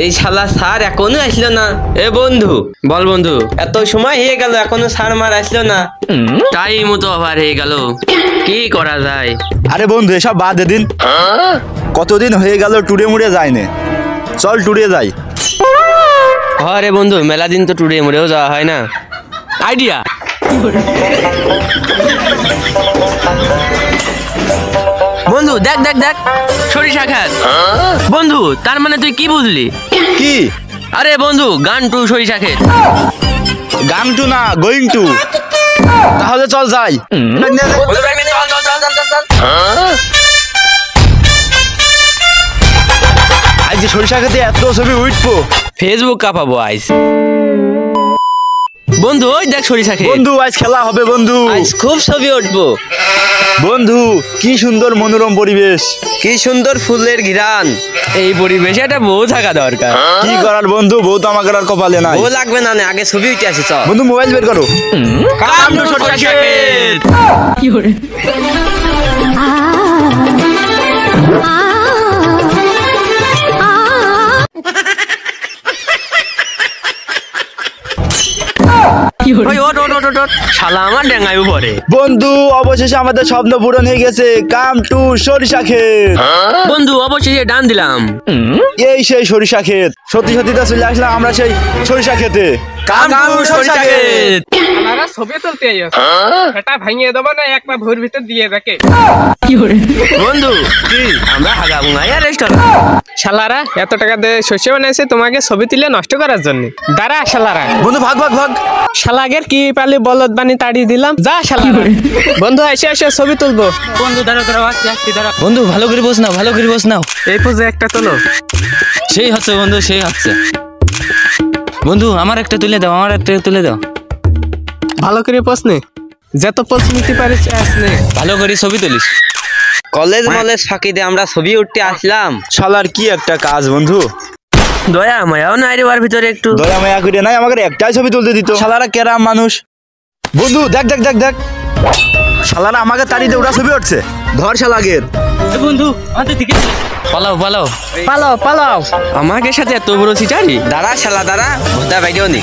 এই শালা স্যার এখনো আসলো না। এ বন্ধু বল বন্ধু, এত সময় হয়ে গেল এখনো স্যার মার আসলো না। টাইমও তো ওভার হয়ে গেল, কি করা যায়? আরে বন্ধু এসব বাদ দিন, কতদিন হয়ে গেল টুরে মুড়ে যায়নি, চল টুরে যাই। আরে বন্ধু মেলা দিন তো টুরে মুড়েও যাওয়া হয় না। আইডিয়া, বন্ধু দেখ দেখ দেখ সরিষা ক্ষেত। বন্ধু তার মানে তুই কি বুঝলি? কি? আরে বন্ধু গান টু সরিষা ক্ষেত। গাং টু না গোয়িং টু। তাহলে চল যাই। আজ সরিষা খেতে এত ছবি উঠবো, ফেসবুক কাঁপাবো আইস। বন্ধু ওই দেখ সরিষা ক্ষেত। বন্ধু আজ খেলা হবে বন্ধু, আজ খুব ছবি উঠবো। বন্ধু কি সুন্দর মনোরম পরিবেশ, কি সুন্দর ফুলের ঘিরান। এই পরিবেশে একটা বউ থাকা দরকার। কি করার বন্ধু, বউ তো আমাকে আর কপালে নাই। বউ লাগবে না, আগে ছবি উঠে আসি। চল বন্ধু মোবাইল বের করো। কাম টু সরিষা ক্ষেত। শালা আমার ডেঙ্গায় পড়ে। বন্ধু অবশেষে আমাদের স্বপ্ন পূরণ হয়ে গেছে, কাম টু সরিষা ক্ষেত। বন্ধু অবশেষে ডান দিলাম। এই সেই সরিষা ক্ষেত, সত্যি সত্যি তো চলে আসলাম আমরা সেই সরিষা ক্ষেতে। কাম টু সরিষা ক্ষেত। আমারা ছবি তুলতে আইছে, এটা ভাঙিয়ে দেব না এক পা ভোর ভিতর দিয়ে রাখে। বন্ধু কি আমরা হাগাবো না ইয়ার রেস্টুরেন্ট। শালারা এত টাকা দিয়ে শস্য বানাইছে তোমাকে ছবি তুলে নষ্ট করার জন্য। দাঁড়া শালারা। বন্ধু ভাগ ভাগ ভাগ। শালাগের কি পালি বলদ বানি তাড়িয়ে দিলাম, যা শালারা। বন্ধু এসে এসে ছবি তুলবো। বন্ধু দাঁড়াও দাঁড়াও, আসছি দাঁড়াও। বন্ধু ভালো করে বস নাও, ভালো করে বস নাও। এই পোজে একটা তোলো। সেই হচ্ছে বন্ধু, সেই হচ্ছে। বন্ধু আমার একটা তুলে দাও, আমার একটা তুলে দাও। ভালো করে প্রশ্নে যত প্রশ্ন নিতে পারিস আসলে ভালো করে ছবি তুলিস। কলেজ মলেজ ফাঁকি দিয়ে আমরা ছবি উঠতে আসলাম। শালার কি একটা কাজ বন্ধু, দয়া মায়াও নাই রে ওর ভিতরে একটু। দয়া মায়া করে নাই, আমাকে একটাই ছবি তুলতে দিত। শালারা কেরাম মানুষ। বন্ধু দেখ দেখ দেখ দেখ, শালারা আমাকে তাড়িয়ে দিয়ে ওরা ছবি উঠছে। ধর শালাগের। বন্ধু আমাদের দিকে পালাও পালাও পালাও পালাও। আমাকে সাথে এত বড় সিটারি। দাঁড়া শালা দাঁড়া, ভোটা বাইরেও নি।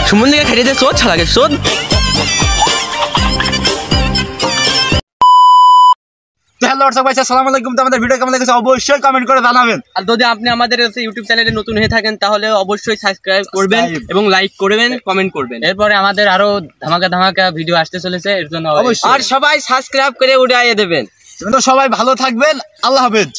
সুমন দিকে খাইয়ে দে, চোদ শালাকে চোদ। হ্যালো দর্শক ভাই, আসসালামু আলাইকুম। তোমাদের ভিডিও কেমন লেগেছে অবশ্যই কমেন্ট করে জানাবেন। আর যদি আপনি আমাদের ইউটিউব চ্যানেলে নতুন হয়ে থাকেন তাহলে অবশ্যই সাবস্ক্রাইব করবেন এবং লাইক করবেন, কমেন্ট করবেন। এরপরে আমাদের আরো ধামাকা ধামাকা ভিডিও আসতে চলেছে, এর জন্য আর সবাই সাবস্ক্রাইব করে উড়াইয়ে দেবেন। তো সবাই ভালো থাকবেন, আল্লাহ হাফেজ।